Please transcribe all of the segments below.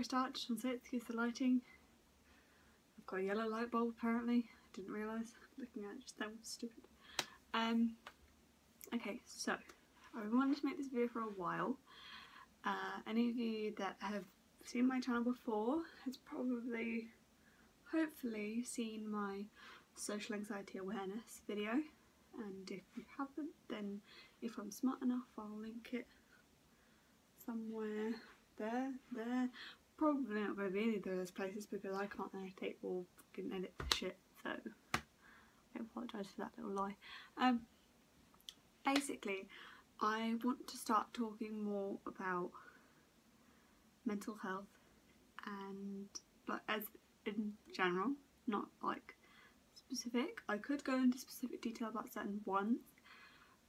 I start, just want to say excuse the lighting. I've got a yellow light bulb apparently. I didn't realise. Looking at it just then was stupid. Okay, so I've wanted to make this video for a while. Any of you that have seen my channel before has probably, hopefully, seen my social anxiety awareness video, and if you haven't, then if I'm smart enough I'll link it somewhere there, probably not going to be any of those places because I can't annotate or fucking edit the shit, so I apologise for that little lie. Basically I want to start talking more about mental health and like as in general, not like specific. I could go into specific detail about certain ones,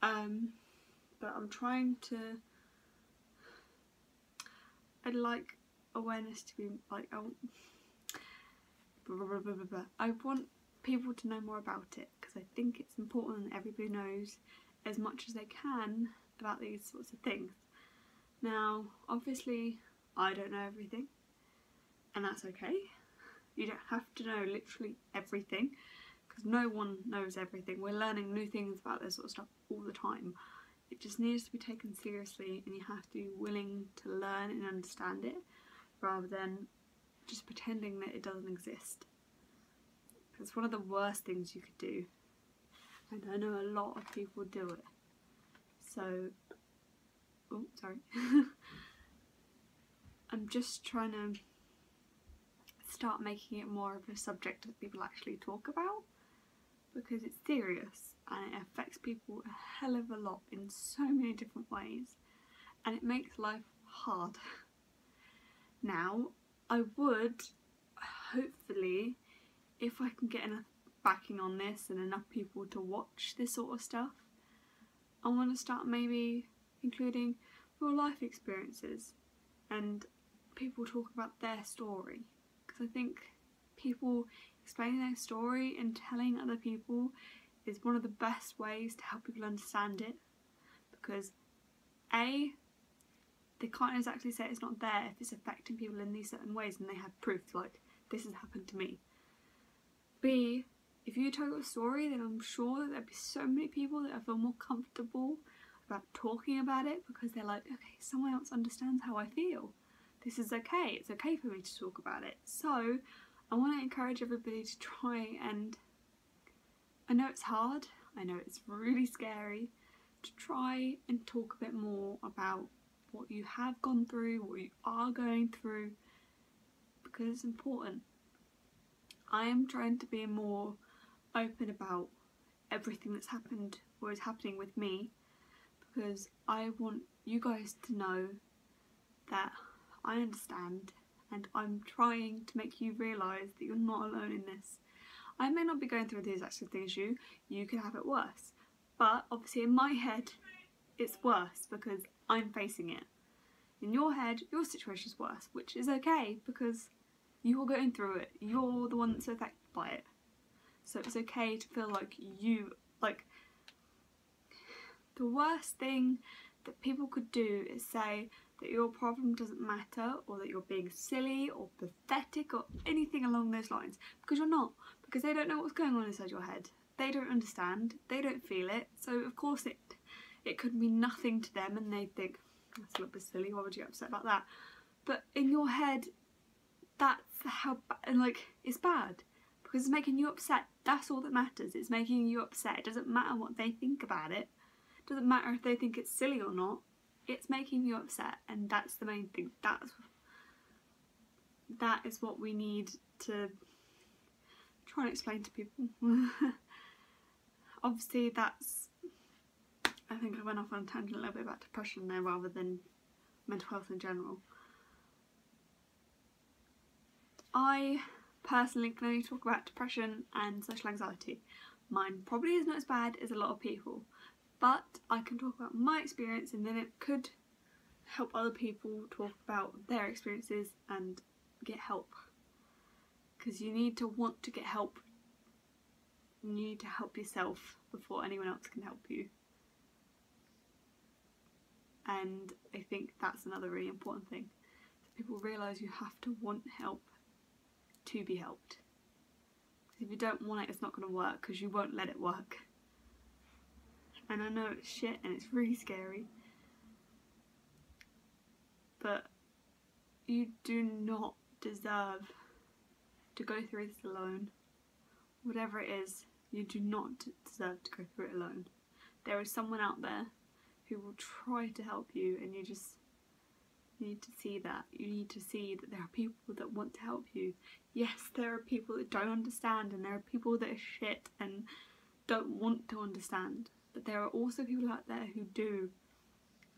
but I'm trying to, I'd like awareness to be like, I want people to know more about it because I think it's important that everybody knows as much as they can about these sorts of things. Now obviously I don't know everything, and that's okay. You don't have to know literally everything because no one knows everything. We're learning new things about this sort of stuff all the time. It just needs to be taken seriously and you have to be willing to learn and understand it rather than just pretending that it doesn't exist. It's one of the worst things you could do, and I know a lot of people do it. So, oh sorry, I'm just trying to start making it more of a subject that people actually talk about because it's serious and it affects people a hell of a lot in so many different ways, and it makes life hard. Now I would hopefully, if I can get enough backing on this and enough people to watch this sort of stuff, I want to start maybe including real life experiences and people talk about their story, because I think people explaining their story and telling other people is one of the best ways to help people understand it, because A, they can't exactly say it's not there if it's affecting people in these certain ways and they have proof, like this has happened to me. B, if you tell your story, then I'm sure that there'd be so many people that I feel more comfortable about talking about it because they're like, okay, someone else understands how I feel. This is okay, it's okay for me to talk about it. So I want to encourage everybody to try, and I know it's hard, I know it's really scary, to try and talk a bit more about what you have gone through, what you are going through, because it's important. I am trying to be more open about everything that's happened or is happening with me because I want you guys to know that I understand, and I'm trying to make you realise that you're not alone in this. I may not be going through the exact same thing as you could have it worse, but obviously in my head it's worse because I'm facing it. In your head, your situation's worse, which is okay because you're going through it, you're the one that's affected by it. So it's okay to feel like you, like, the worst thing that people could do is say that your problem doesn't matter or that you're being silly or pathetic or anything along those lines, because you're not, because they don't know what's going on inside your head. They don't understand, they don't feel it, so of course it could mean nothing to them and they think, that's a little bit silly, why would you get upset about that? But in your head, that's how, and like, it's bad because it's making you upset. That's all that matters. It's making you upset. It doesn't matter what they think about it. It doesn't matter if they think it's silly or not. It's making you upset, and that's the main thing. That is what we need to try and explain to people. Obviously that's, I think I went off on a tangent a little bit about depression there rather than mental health in general. I personally can only talk about depression and social anxiety. Mine probably is not as bad as a lot of people, but I can talk about my experience and then it could help other people talk about their experiences and get help. Because you need to want to get help. You need to help yourself before anyone else can help you. And I think that's another really important thing. people realise you have to want help to be helped. Because if you don't want it, it's not going to work, because you won't let it work. And I know it's shit and it's really scary, but you do not deserve to go through this alone. Whatever it is, you do not deserve to go through it alone. There is someone out there who will try to help you, and you just need to see that. You need to see that there are people that want to help you. Yes, there are people that don't understand, and there are people that are shit and don't want to understand. But there are also people out there who do,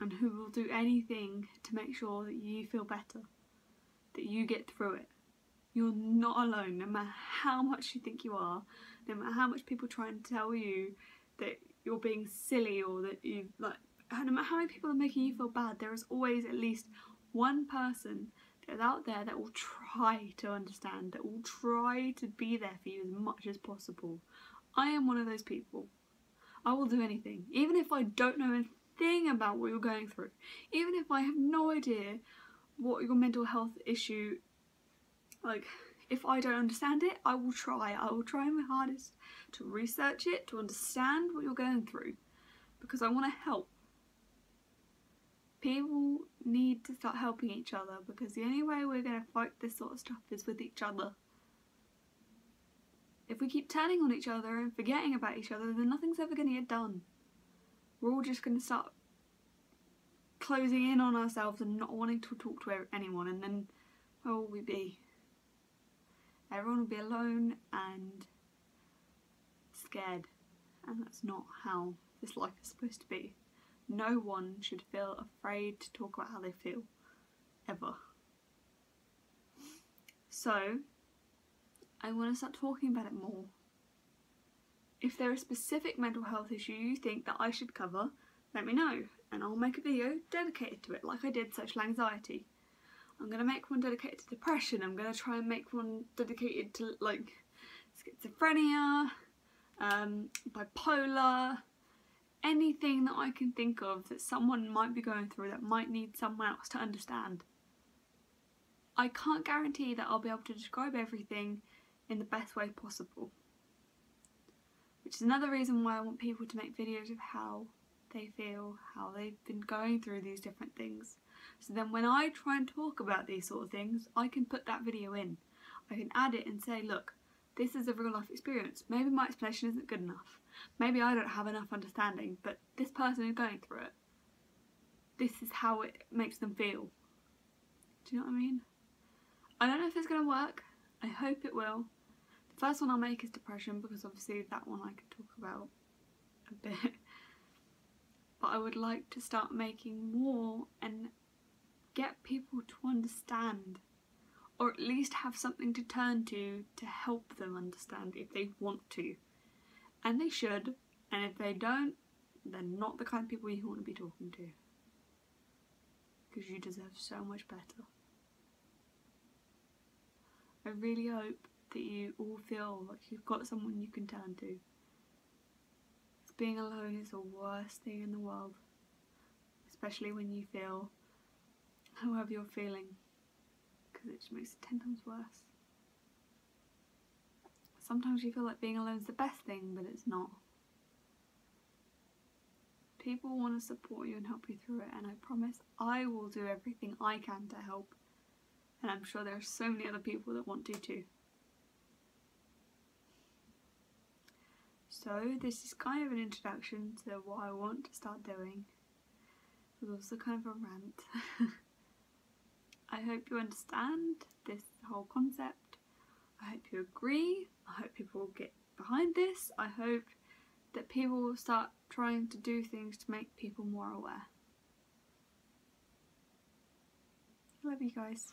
and who will do anything to make sure that you feel better, that you get through it. You're not alone, no matter how much you think you are, no matter how much people try and tell you that you're being silly, or that you like, no matter how many people are making you feel bad, there is always at least one person that is out there that will try to understand, that will try to be there for you as much as possible. I am one of those people. I will do anything, even if I don't know anything about what you're going through, even if I have no idea what your mental health issue, like, if I don't understand it, I will try my hardest to research it, to understand what you're going through, because I want to help. People need to start helping each other, because the only way we're going to fight this sort of stuff is with each other. If we keep turning on each other and forgetting about each other, then nothing's ever going to get done. We're all just going to start closing in on ourselves and not wanting to talk to anyone, and then where will we be? Everyone will be alone and scared, and that's not how this life is supposed to be. No one should feel afraid to talk about how they feel, ever. So, I want to start talking about it more. If there is a specific mental health issue you think that I should cover, let me know, and I'll make a video dedicated to it, like I did social anxiety. I'm going to make one dedicated to depression. I'm going to try and make one dedicated to, like, schizophrenia, bipolar, anything that I can think of that someone might be going through that might need someone else to understand. I can't guarantee that I'll be able to describe everything in the best way possible, which is another reason why I want people to make videos of how they feel, how they've been going through these different things. So then when I try and talk about these sort of things, I can put that video in. I can add it and say, look, this is a real life experience. Maybe my explanation isn't good enough. Maybe I don't have enough understanding, but this person is going through it. This is how it makes them feel. Do you know what I mean? I don't know if it's going to work. I hope it will. The first one I'll make is depression, because obviously that one I could talk about a bit. But I would like to start making more and get people to understand, or at least have something to turn to help them understand if they want to. And they should, and if they don't, they're not the kind of people you want to be talking to, because you deserve so much better. I really hope that you all feel like you've got someone you can turn to. Being alone is the worst thing in the world, especially when you feel however you're feeling, because it just makes it 10 times worse. Sometimes you feel like being alone is the best thing, but it's not. People want to support you and help you through it, and I promise I will do everything I can to help, and I'm sure there are so many other people that want to too. So this is kind of an introduction to what I want to start doing. It was also kind of a rant. I hope you understand this whole concept. I hope you agree. I hope people will get behind this. I hope that people will start trying to do things to make people more aware. I love you guys.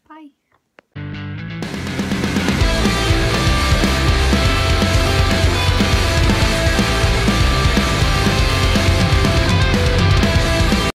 Bye.